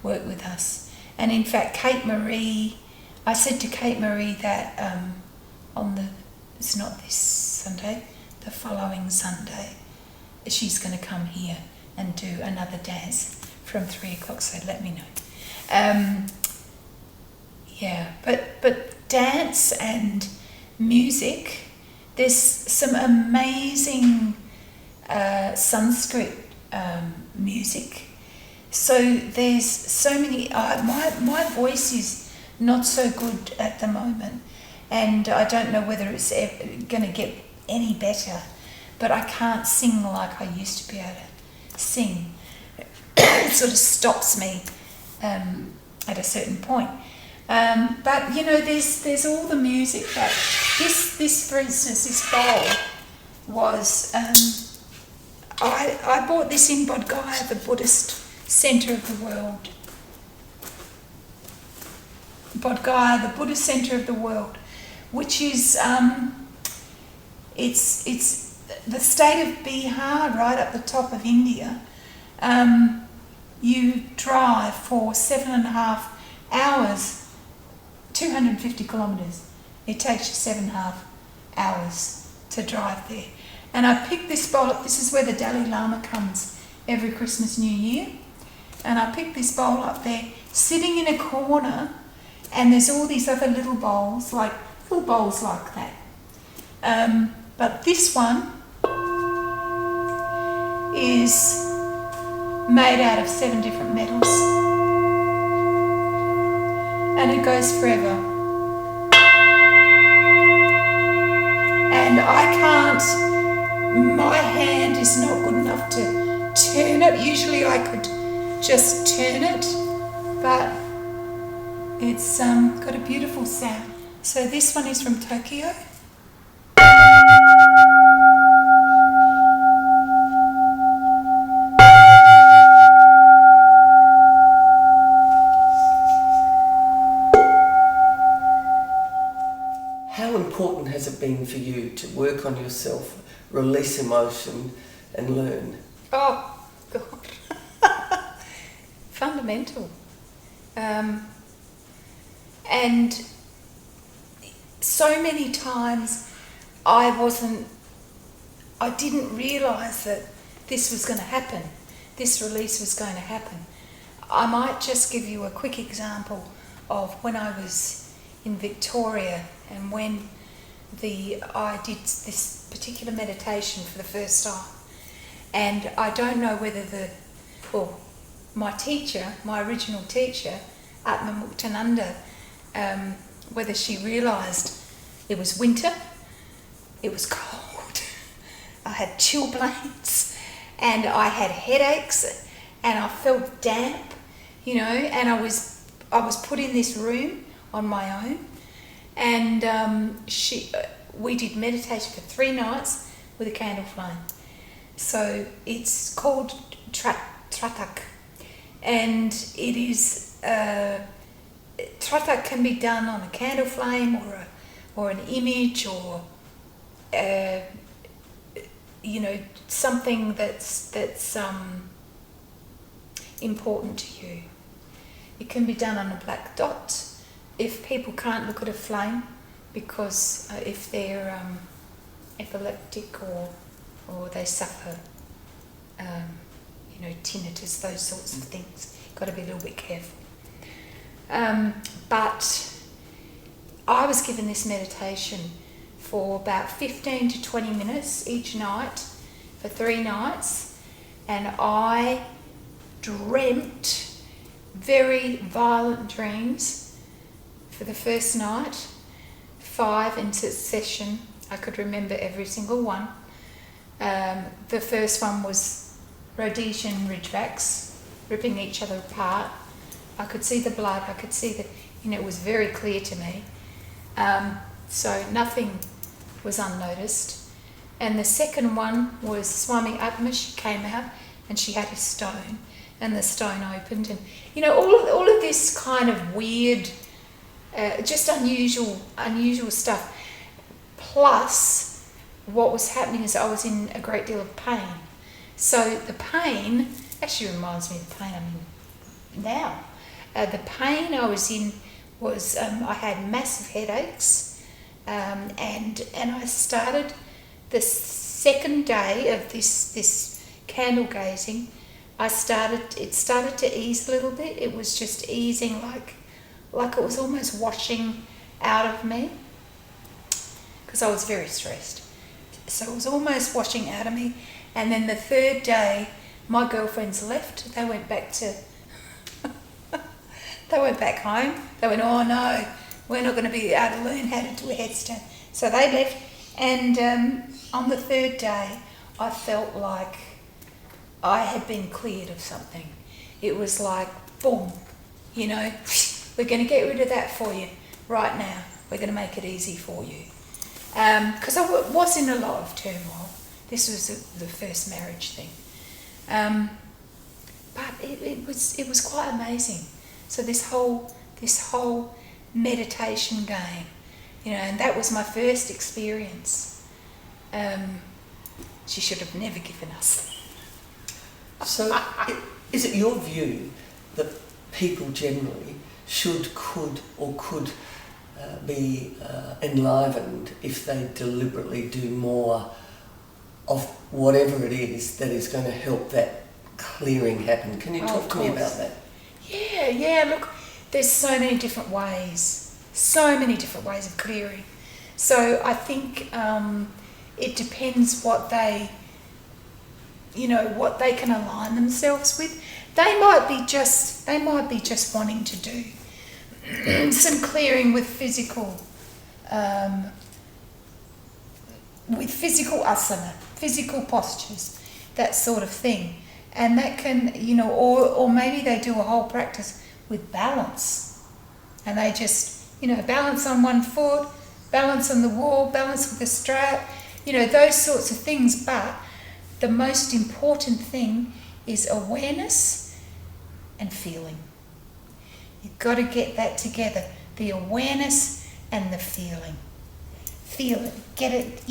worked with us. And in fact, Kate Marie, I said to Kate Marie that it's not this Sunday, the following Sunday, she's going to come here and do another dance from 3:00, so let me know. But dance and music, there's some amazing Sanskrit music. So there's so many. My voice is not so good at the moment, and I don't know whether it's going to get any better. But I can't sing like I used to be able to sing. It sort of stops me at a certain point. But there's all the music. That this for instance, this bowl was. I bought this in Bodh Gaya, the Buddhist centre of the world. Bodh Gaya, the Buddhist centre of the world, which is it's the state of Bihar, right up the top of India. You drive for 7.5 hours 250 kilometres. It takes you 7.5 hours to drive there. And I picked this bowl up. This is where the Dalai Lama comes every Christmas, New Year. And I picked this bowl up there, sitting in a corner, and there's all these other little bowls like that. But this one is made out of 7 different metals. And it goes forever. And I can't, my hand is not good enough to turn it. Usually I could just turn it, but it's got a beautiful sound. So this one is from Tokyo. How important has it been for you to work on yourself, release emotion and learn? Oh, God. Fundamental. And so many times I didn't realise that this was going to happen. This release was going to happen. I might just give you a quick example of when I was in Victoria and when I did this particular meditation for the first time. And I don't know whether my teacher, my original teacher, Atma Muktananda, whether she realised it was winter, it was cold, I had chill blankets, and I had headaches, and I felt damp, and I was put in this room on my own, and we did meditation for 3 nights with a candle flame. So it's called Tratak, and it is Tratak can be done on a candle flame or an image or something that's important to you. It can be done on a black dot if people can't look at a flame because if they're epileptic or they suffer tinnitus, those sorts of things. Got to be a little bit careful. But I was given this meditation for about 15 to 20 minutes each night for 3 nights, and I dreamt very violent dreams for the first night, 5 in succession. I could remember every single one. The first one was Rhodesian ridgebacks ripping each other apart. I could see the blood, I could see it was very clear to me. So nothing was unnoticed. And the second one was Swami Atma. She came out and she had a stone, and the stone opened, and all of this kind of weird, just unusual stuff. Plus, what was happening is I was in a great deal of pain. So the pain actually reminds me of the pain I'm in now. The pain I was in was I had massive headaches, and I started the second day of this candle gazing. It started to ease a little bit. It was just easing like it was almost washing out of me because I was very stressed. So it was almost washing out of me. And then the third day, my girlfriends left. They went back home. They went, oh no, we're not going to be able to learn how to do a headstand. So they left. And on the third day, I felt like I had been cleared of something. It was like, boom, we're going to get rid of that for you right now. We're going to make it easy for you. Because I was in a lot of turmoil. This was the first marriage thing. But it was quite amazing. So this whole meditation game, and that was my first experience. She should have never given us. So is it your view that people generally could be enlivened if they deliberately do more of whatever it is that is going to help that clearing happen. Can you talk to me about that? Yeah, look, there's so many different ways of clearing. So I think it depends what they can align themselves with. They might be just wanting to do some clearing with physical asana, physical postures, that sort of thing. And that can, or maybe they do a whole practice with balance. And they just, balance on one foot, balance on the wall, balance with the strap, those sorts of things. But the most important thing is awareness and feeling. You've got to get that together, the awareness and the feeling. Feel it, get it,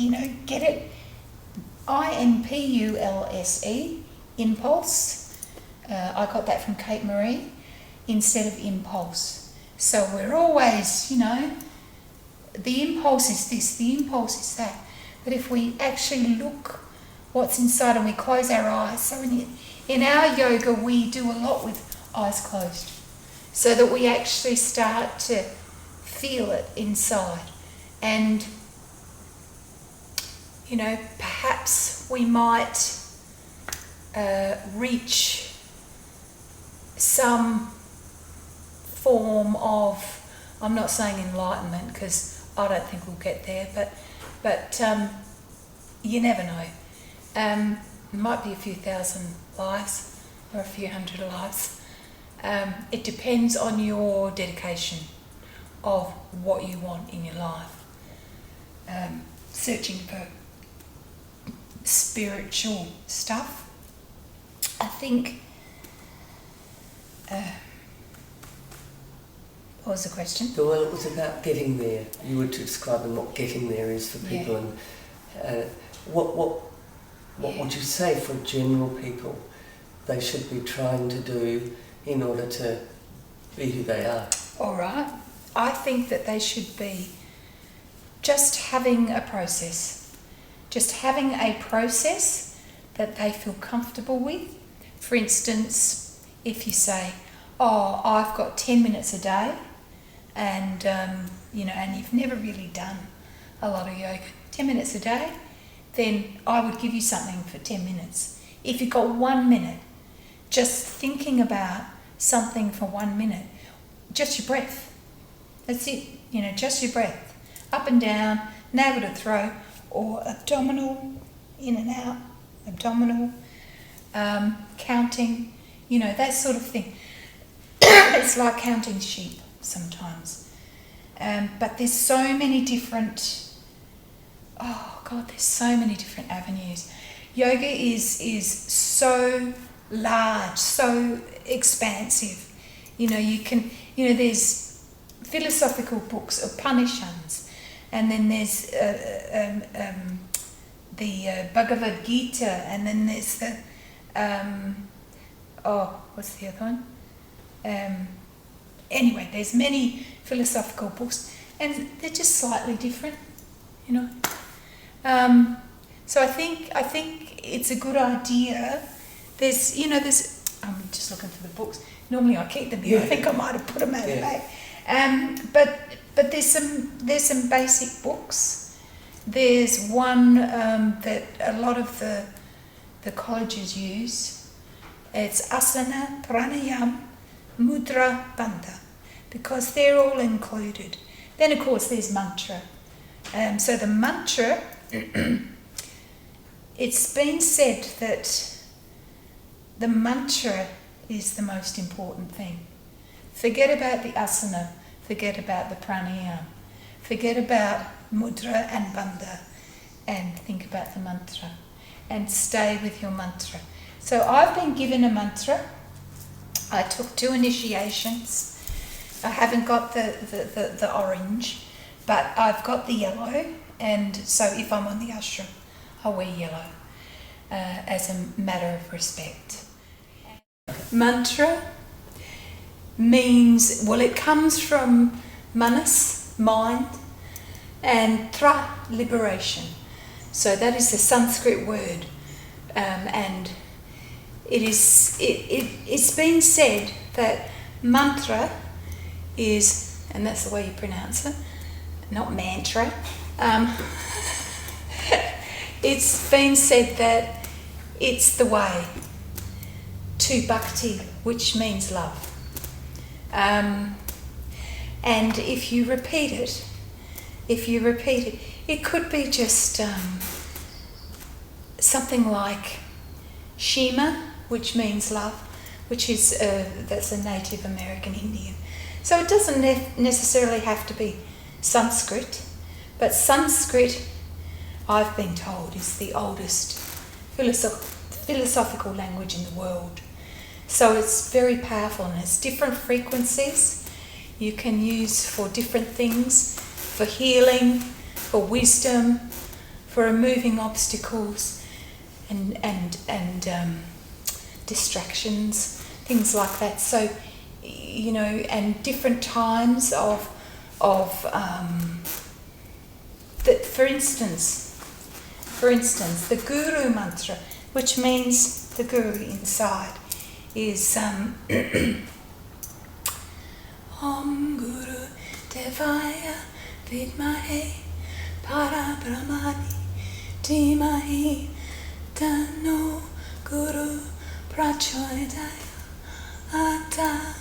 get it. IMPULSE, impulse. I got that from Kate Marie, instead of impulse. So we're always, the impulse is this, the impulse is that. But if we actually look what's inside and we close our eyes, so in our yoga we do a lot with eyes closed, so that we actually start to feel it inside. And, perhaps we might reach some form of, I'm not saying enlightenment because I don't think we'll get there, but you never know. It might be a few thousand lives or a few hundred lives. It depends on your dedication of what you want in your life. Searching for spiritual stuff. I think, what was the question? Well, it was about getting there. You were describing what getting there is for people, and what would you say for general people they should be trying to do in order to be who they are? All right. I think that they should be just having a process. Just having a process that they feel comfortable with. For instance, if you say, I've got 10 minutes a day, and, and you've never really done a lot of yoga, 10 minutes a day, then I would give you something for 10 minutes. If you've got 1 minute, just thinking about something for 1 minute, just your breath. That's it, just your breath. Up and down, navel to throat, or abdominal, in and out, abdominal, counting, that sort of thing. It's like counting sheep sometimes. But there's so many different, there's so many different avenues. Yoga is so large, so expansive. You can, there's philosophical books, Upanishads, and then there's the Bhagavad Gita, and then there's the, what's the other one? Anyway, there's many philosophical books, and they're just slightly different, So I think it's a good idea. There's, I'm just looking for the books. Normally I keep them here. I think I might have put them out the back. But there's some basic books. There's one that a lot of the colleges use. It's asana, pranayama, mudra, bandha, because they're all included. Then of course there's mantra. So the mantra, it's been said that the mantra is the most important thing. Forget about the asana, forget about the pranayama, forget about mudra and bandha, and think about the mantra, and stay with your mantra. So I've been given a mantra. I took 2 initiations. I haven't got the orange, but I've got the yellow, and so if I'm on the ashram, I'll wear yellow as a matter of respect. Mantra means, it comes from manas, mind, and tra, liberation. So that is the Sanskrit word, and it's been said that mantra is, and that's the way you pronounce it, not mantra. It's been said that it's the way to bhakti, which means love. And if you repeat it, it could be just something like Shema, which means love, which is that's a Native American Indian. So it doesn't necessarily have to be Sanskrit, but Sanskrit, I've been told, is the oldest philosophical language in the world. So it's very powerful and has different frequencies you can use for different things, for healing, for wisdom, for removing obstacles and distractions, things like that. So, and different times of that. For instance, the Guru mantra, which means the Guru inside, is Om Guru Devaya Vidmahe Parabrahmani Dhimahi Tanno Guru Prachodaya Ata.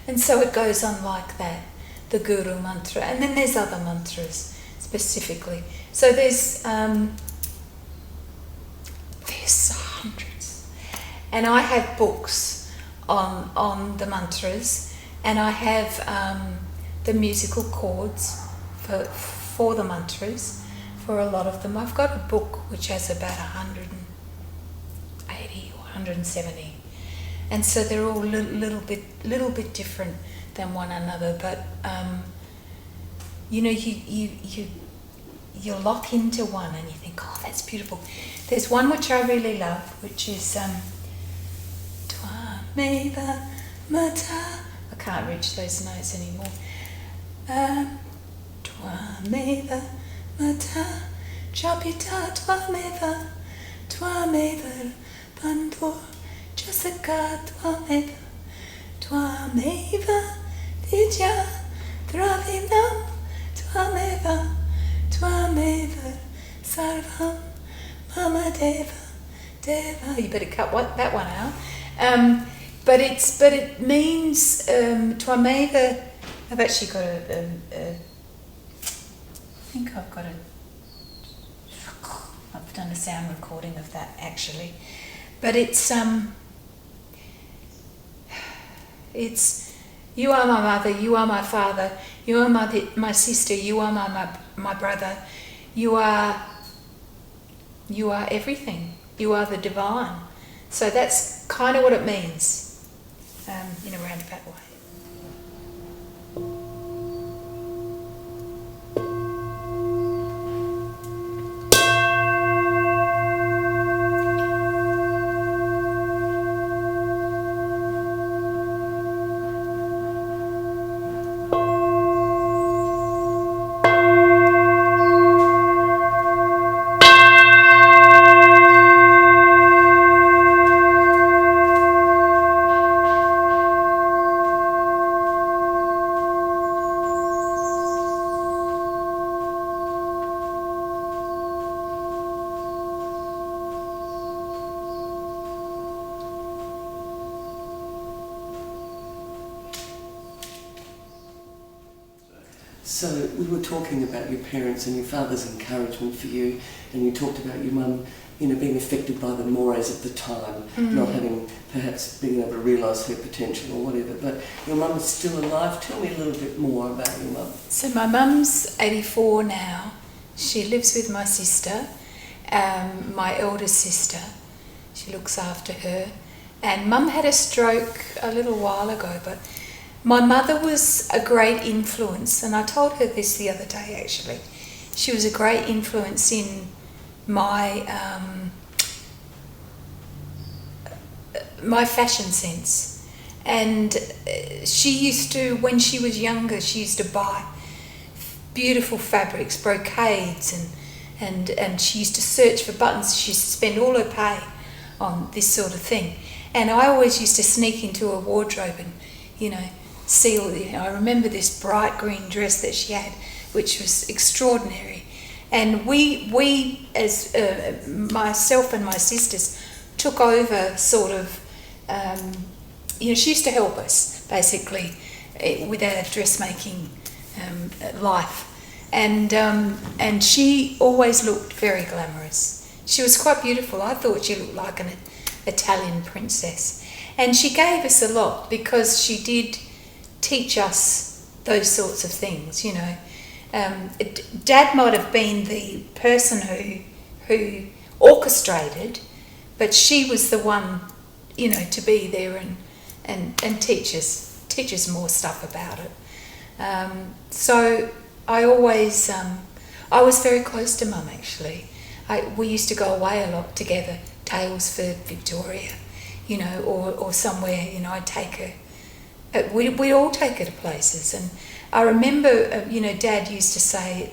And so it goes on like that, the Guru mantra. And then there's other mantras specifically. So there's hundreds. And I have books on the mantras, and I have the musical chords for the mantras, for a lot of them. I've got a book which has about 180 or 170. And so they're all little bit different than one another, but you lock into one and you think, oh, that's beautiful. There's one which I really love, which is Twameva Mata. I can't reach those notes anymore. Twameva Mata Chapita Twameva Bandor Jasaka Twameva Vidya Dravinam Twameva Sarvam Mama Deva. You better cut that one out. But it means Twameva. I've actually got I think I've done a sound recording of that actually. But it's you are my mother, you are my father, you are my sister, you are my brother, you are everything, you are the divine. So that's kind of what it means in a roundabout way. So we were talking about your parents and your father's encouragement for you, and you talked about your mum, being affected by the mores at the time, not having perhaps being able to realise her potential or whatever. But your mum is still alive. Tell me a little bit more about your mum. So my mum's 84 now. She lives with my sister, my eldest sister. She looks after her. And Mum had a stroke a little while ago, but my mother was a great influence, and I told her this the other day actually. She was a great influence in my my fashion sense. And she used to, when she was younger, she used to buy beautiful fabrics, brocades, and she used to search for buttons. She used to spend all her pay on this sort of thing. And I always used to sneak into her wardrobe and, see all the... I remember this bright green dress that she had, which was extraordinary. And we as myself and my sisters, took over sort of... she used to help us, basically, with our dressmaking life. And she always looked very glamorous. She was quite beautiful. I thought she looked like an Italian princess. And she gave us a lot because she did teach us those sorts of things, Dad might have been the person who orchestrated, but she was the one, to be there and teach us more stuff about it. So I always, I was very close to Mum actually. We used to go away a lot together, Daylesford, Victoria, or somewhere, I'd take her. We'd all take her to places. And I remember, Dad used to say,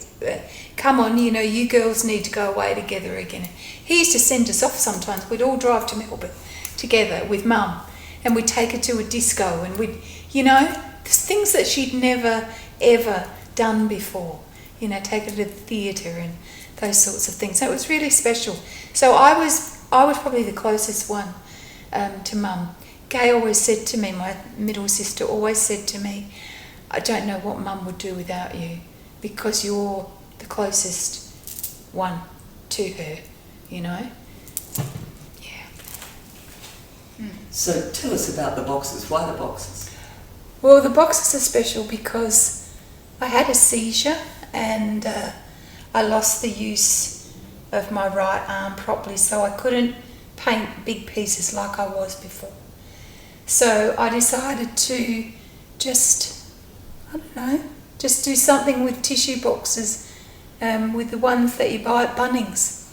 come on, you girls need to go away together again. He used to send us off sometimes. We'd all drive to Melbourne together with Mum, and we'd take her to a disco, and we'd, things that she'd never, ever done before, take her to the theatre and those sorts of things. So it was really special. So I was probably the closest one to Mum. Gay always said to me, my middle sister always said to me, I don't know what Mum would do without you, because you're the closest one to her, Yeah. So tell us about the boxes. Why the boxes? Well, the boxes are special because I had a seizure and I lost the use of my right arm properly, so I couldn't paint big pieces like I was before. So I decided to just do something with tissue boxes, with the ones that you buy at Bunnings,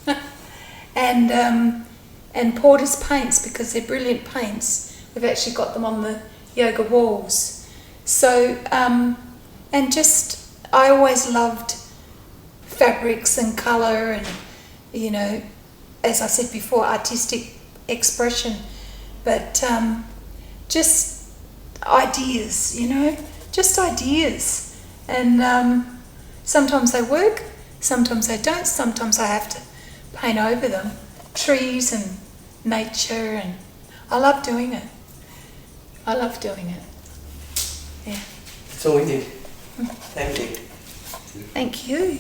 and Porter's paints, because they're brilliant paints. We've actually got them on the yoga walls. So, I always loved fabrics and colour and, as I said before, artistic expression, but just ideas, just ideas. And sometimes they work, sometimes they don't, sometimes I have to paint over them. Trees and nature, and I love doing it. Yeah. That's all we need. Thank you. Thank you.